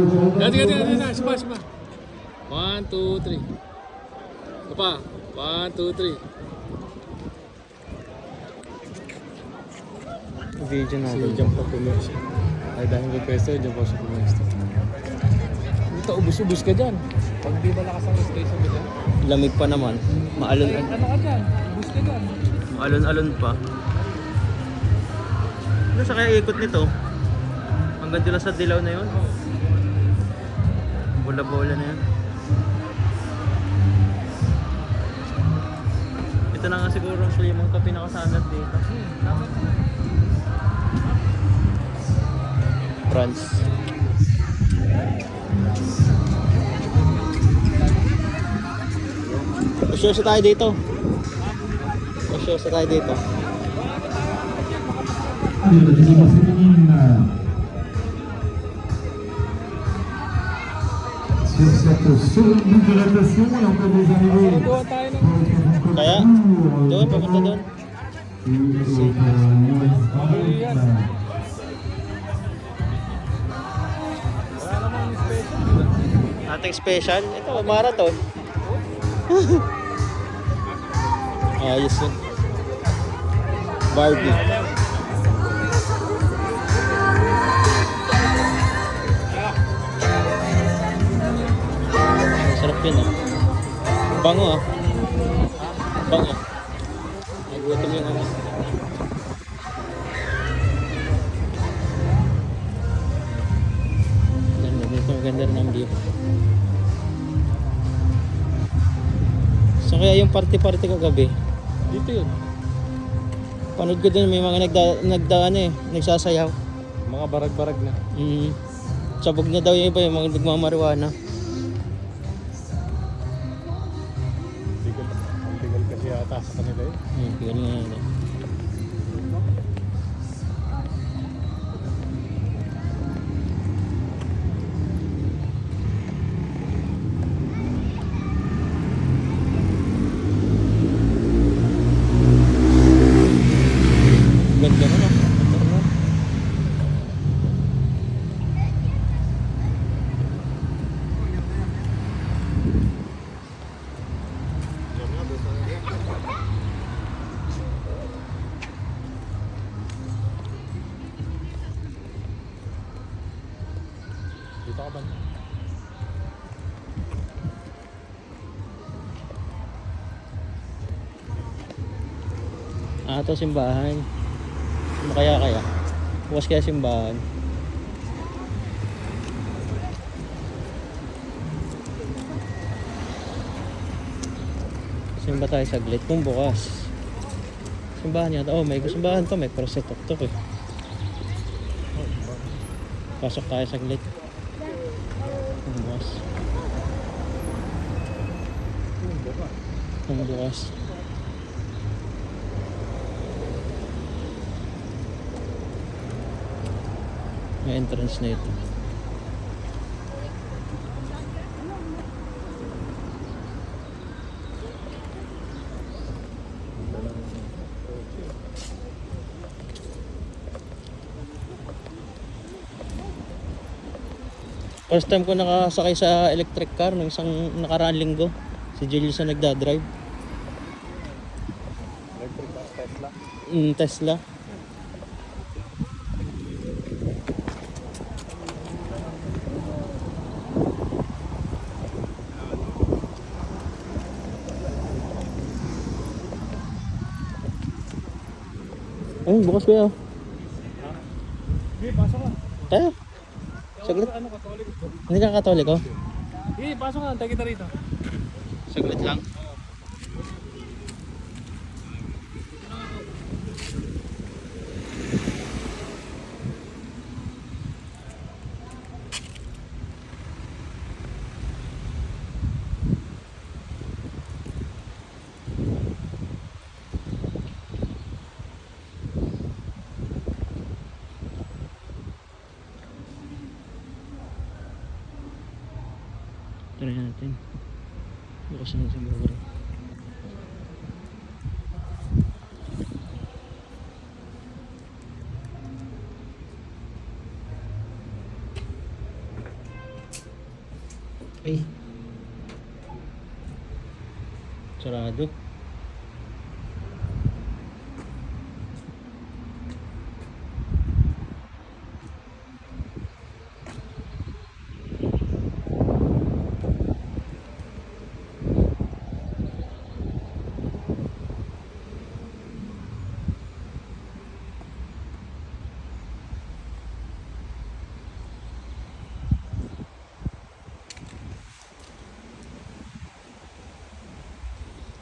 Ganti. Spa. 1, 2, 3. Ito pa. 1, 2, 3. Video natin. Diyan pa pumesto. Ay dahil may pesto, diyan pa siya pumesto. Dito, ubus-ubus ka dyan. Pag di malakas ang station nila. Lamig pa naman. Maalon. Ano ka dyan? Ubus ka dyan. Maalon-alon pa. Ano sa kaya ikot nito? Hanggang dila sa dilaw na yun? Bola-bola na yun. Ito na nga siguro ang limang ka pinakasandat dito. France. Pasyosa tayo dito. Pasyosa tayo dito. Sur cette seconde de natation, et on peut déjà arriver. Kaya? Doon, papunta doon. Ating special. Ito, marathon. Ayos yun. Barbie. Sarap yun ah. Bango ah. Bango. Nagutom yung ano. Ganda dito. Maganda rin ang view. So kaya yung party-party kagabi, Dito yun. panood ko dun may mga nagsasayaw. Mga barag-barag na. Sabog na daw yung iba yung mga nagmamariwana. Ang tigal kasi yata sa kanila eh. Galing nga yun. Ganda na no? Dito ka ba? Ito simbahan. Ano kaya? Bukas kaya simbahan. Simba tayo saglit kung bukas. Simbahan yata. Oh, may simbahan to. May cross sa tok-tok eh. Pasok tayo saglit. Kung bukas. Kung bukas. May entrance na ito. First time ko nakasakay sa electric car ng isang nakaraang linggo. Si Julius na nagdadrive. Electric bus Tesla. Tesla. Ay, bukas ba yun? Hindi, pasok ka. Tayo. Saglit. Ano, Katolik? Hindi ka Katoliko? Hindi, pasok ka. Tayo kita rito. Saglit lang. Try natin. Bukas na siguro. Ay. Sarado.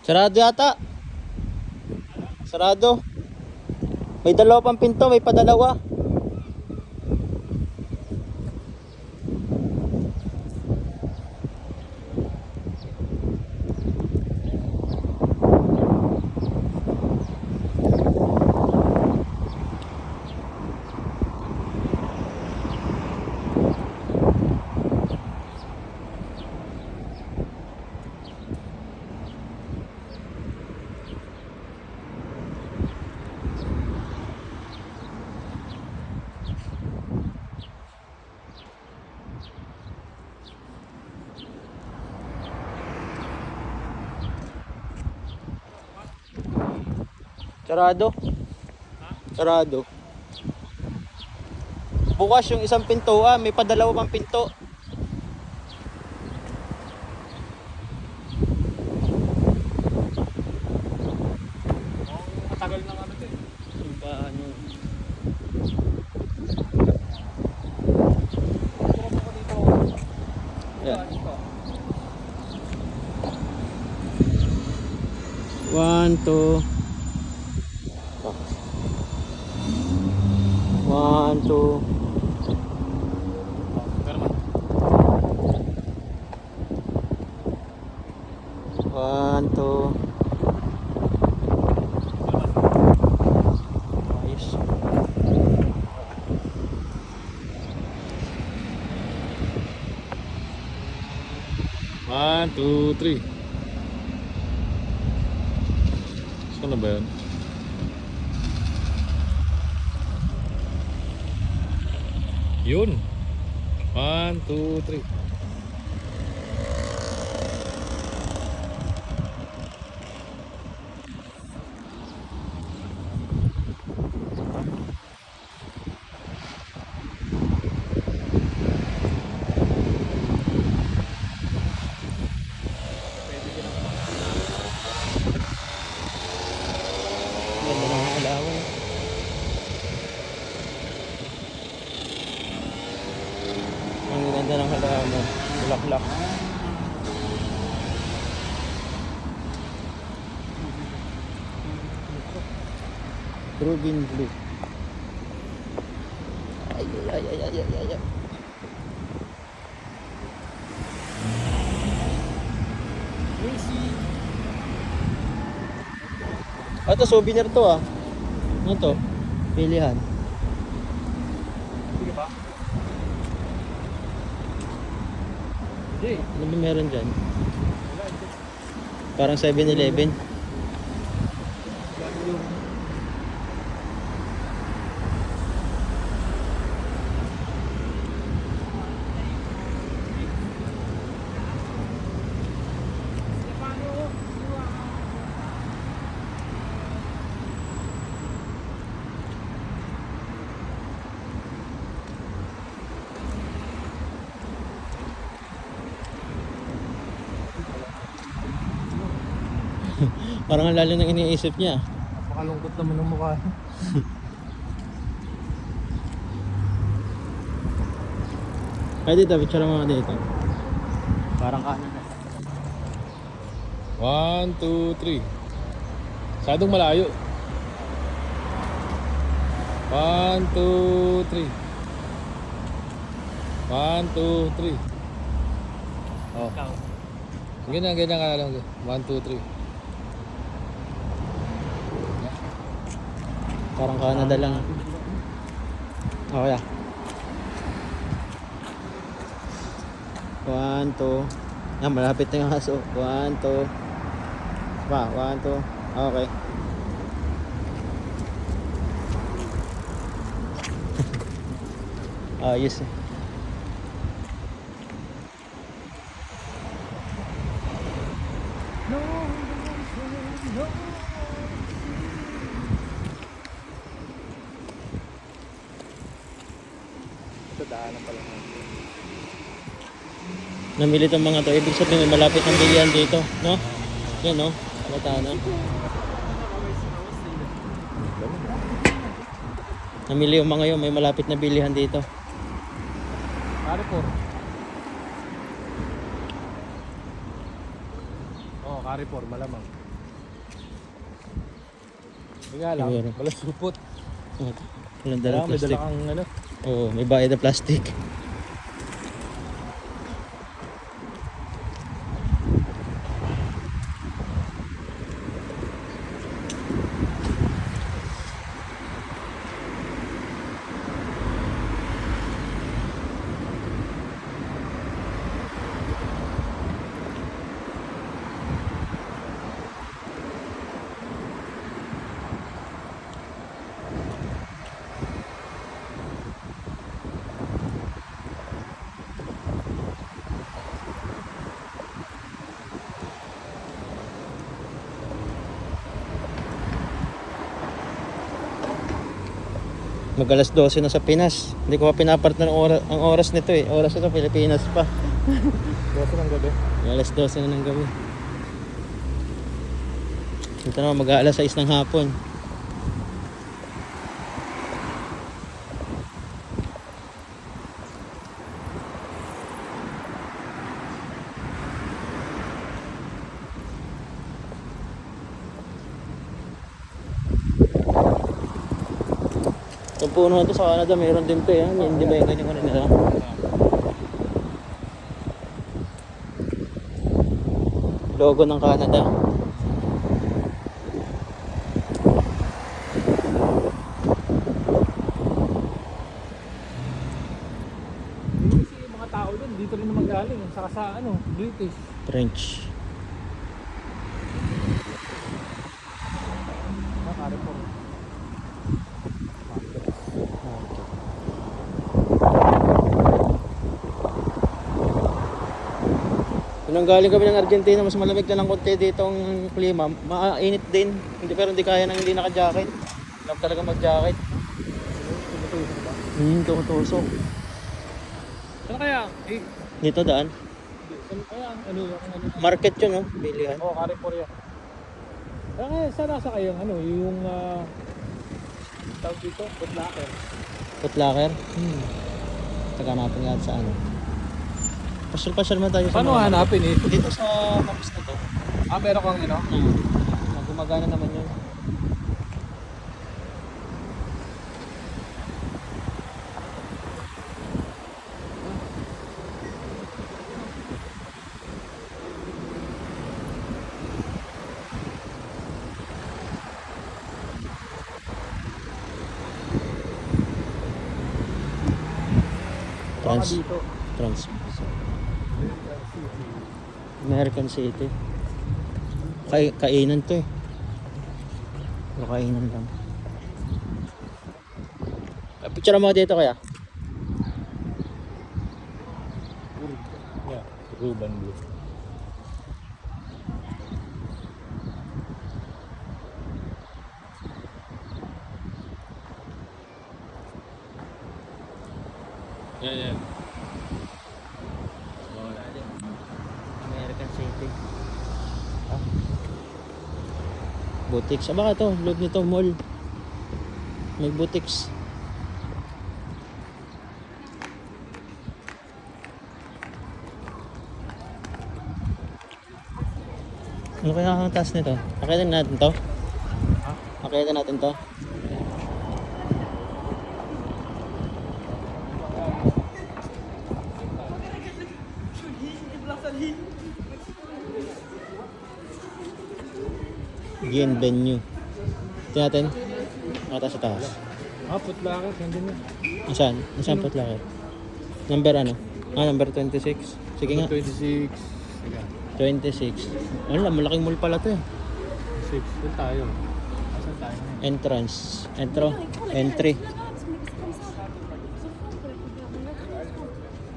Sarado yata. Sarado. May dalawa pang pinto, may padalawa. Sarado. Sarado. Bukas yung isang pinto, may padalawa pang pinto. Matagal ng ano din. Yung paano? Yeah. 1, 2. 1, 2. Pero man. 1, 2. Ayos. One, two, three. Saan na ba yun? Yun. 1, 2, 3. Ganda ng alawan. Ang ganda ng halaman. Bulaklak. Rubin blue. Ay, ay, ay, ay, ay, ay, ay. Ito, souvenir to ah. Ano to? Pilihan. Sige pa. Hindi. Ano ba meron dyan? Parang 7-Eleven. Parang ang lalo nang iniisip niya. Napakalungkot naman ng mukha. Pwede dito, picture mo dito. Parang kanan na. 1, 2, 3. Sadong malayo. 1, 2, 3. 1, 2, 3. Oh. Ganyan ka lang. 1, 2, 3. Parang Canada lang. Okay ah. 1, 2. Yan, malapit na yung aso. 1, 2. Pa, 1, 2. Okay. Ayos eh. Ito daanan pala natin. Namili itong mga to. Ibig sabihin may malapit ng bilihan dito. No? Yan no? Kalata na. Namili yung mga yun. May malapit na bilihan dito. Carrefour. Oo, Carrefour, malamang. Hindi nga lang, Siguro. wala supot. Oh, walang Kaya dalang may dala plastic. kang ano. Oo, may bayad na plastic. Mag alas 12 na sa Pinas. Hindi ko pa pinapartner ang oras nito eh. Oras nito Pilipinas pa. 12 ng gabi. Alas 12 na ng gabi. Ito naman mag-aalas 6 ng hapon. Itong puno ito sa Canada, mayroon din to yan. Hindi ba yung ganyan ko nila? Logo ng Canada. Kasi yung mga tao doon, dito rin naman galing. Saka sa ano, British. French. Carrefour. Nung galing kami ng Argentina, mas malamig na ng konti dito ang klima. Mainit din. Pero hindi kaya nang hindi naka-jacket. Alam talaga mag-jacket. Tumutusok. Saan kaya? Eh, Dito daan. saan kaya? Ano yung ano? Market yun, no? Bilihan. Oo, Carrefour yan. Kaya kaya, saan nasa kayong ano, yung tawag dito, Footlocker. Footlocker. Taga natin nga sa ano. Pasyal-pasyal man tayo sa Paano mga- hanapin eh? Dito sa campus na to. Meron kang ano? Gumagana naman yun. Baka dito. Trans. American City. Kainan to eh. Pero kainan lang. Picture mo dito kaya? Yeah, Ruben Blue. Yeah. American City. Boutiques. Baka to, loob nito, mall. May boutiques. Ano kaya ang taas nito? Akitin natin to? Akitin natin to? Bienvenue. Ito natin. Nakata sa taas. Footlocker, nandun yun. Nasaan? Nasaan Footlocker? Number ano? Number 26. Sige nga. 26. Sige. 26. Wala, malaking mall pala to eh. 6. Doon tayo. Asan tayo? Entrance. Entry.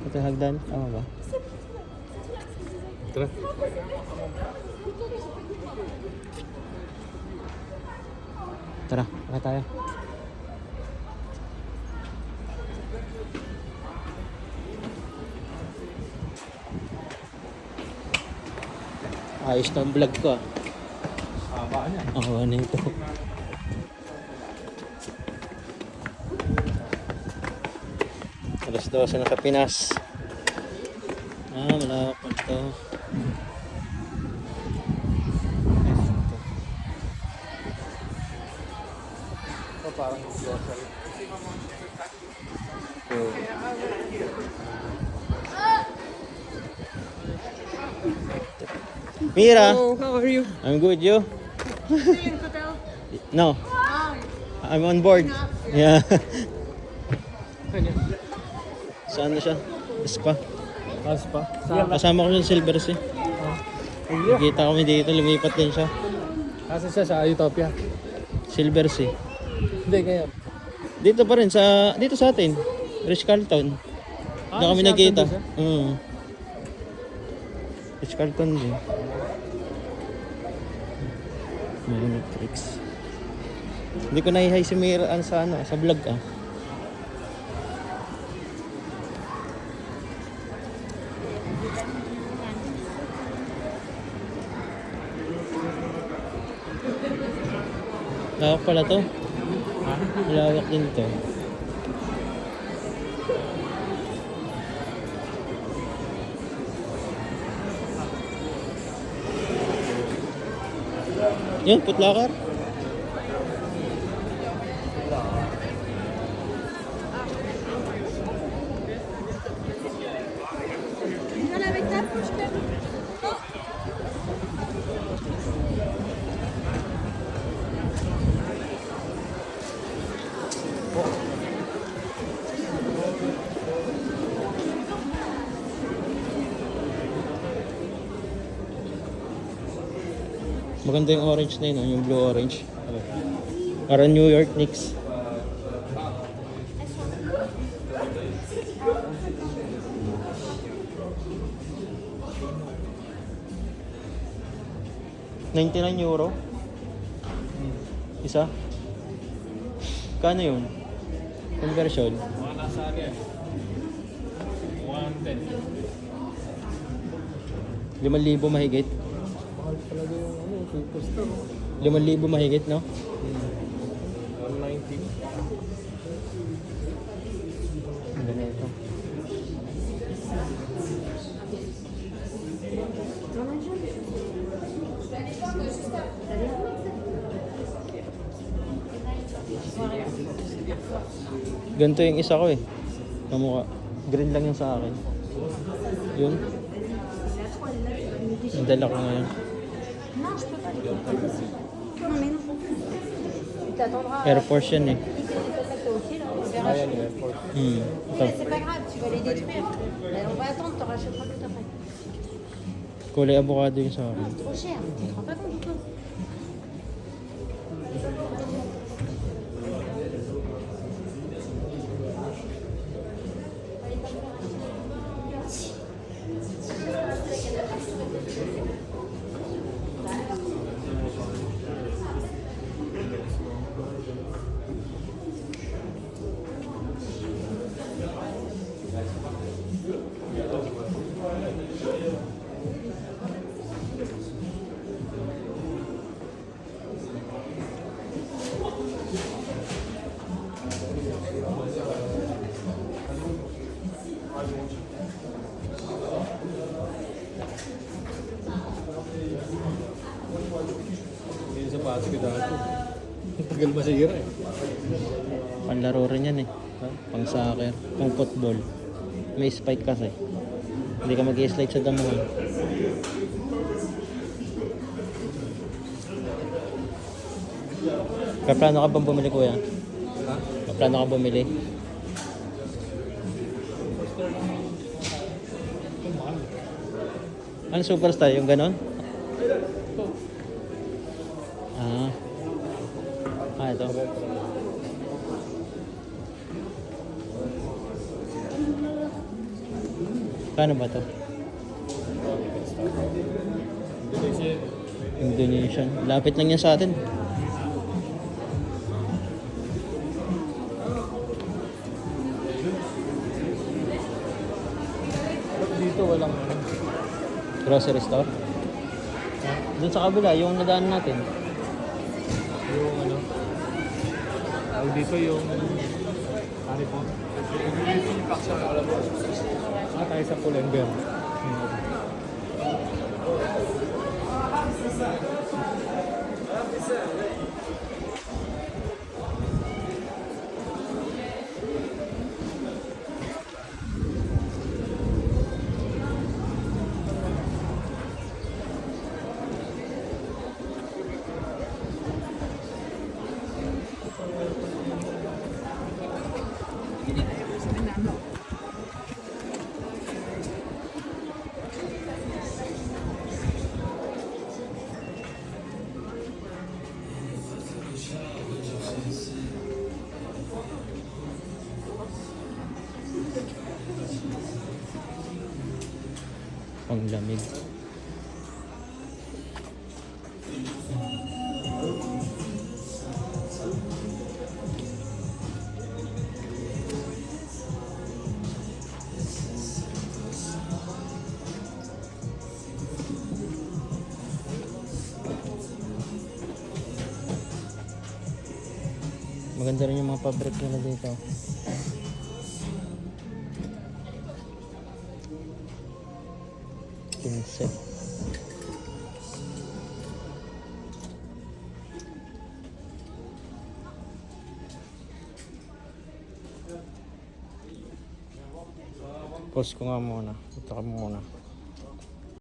Ito hagdan. Tama ba? Tara. Tara, tara tayo. Ayos na ang vlog ko ah. Haba niya. Oo, ano ito? Alas 12 na sa Pinas. Malawak pa ito. Ito parang grocery. Mira, Oh, how are you? I'm good, you? In hotel. No, I'm on board. Yeah. Saan na siya? Spa. Mas pa? Kasama ko yung Silver Sea. Nakita kami dito, lumipat din siya. Kasi siya sa Utopia. Silver Sea. Hindi, ngayon. Dito pa rin dito sa atin. Rich Carlton. Doon kami sa nagkita. atin ba Rich Carlton din. Matrix. Hindi ko na-hi si Mira sa vlog ah. Lawak pala to. Lawak din to. Yun, putlakar. avec ta bouche, Maganda yung orange na yun, oh, yung blue orange. Para New York Knicks. €99? Isa? Kano yun? Conversion? Mga nasa ano yan? 110. 5,000 mahigit? Mahal talaga yung ano, superstar. 5,000 mahigit, no? 190. Ang ganda ito. Ganito yung isa ko eh. Kamukha. Green lang yung sa akin. Yun. Ang dala ko ngayon. Non, je peux pas les faire. Non, mais non. Tu t'attendras. Air Force yan eh. Aussi, là, on verra. Ayan yung airport. Ito. Mais c'est pas grave, tu vas les détruire. Mais on va attendre, tu rachèteras tout après. Kulay avocado yung sa akin. Trop cher, tu te rends pas compte du tout. Yung sapatos ko dati. Tagal masira eh. Panlaro rin yan eh. Pang soccer, pang football. May spike kasi. Hindi ka mag-i-slide sa damuhan. Kaplano ka bang bumili, kuya? Ha? Kaplano ka bumili? Ano superstar? Yung ganon? Ah. Ito. Paano ba to? Indonesian. Lapit lang yan sa atin. dito walang ano. Grocery store. Doon sa kabila, yung nadaan natin. Yung ano. Tawag dito yung ano po? Tayo sa Pull&Bear. Ang lamig. Maganda rin yung mga fabric nila dito. Pinset. Pause ko nga muna. Ito ka muna.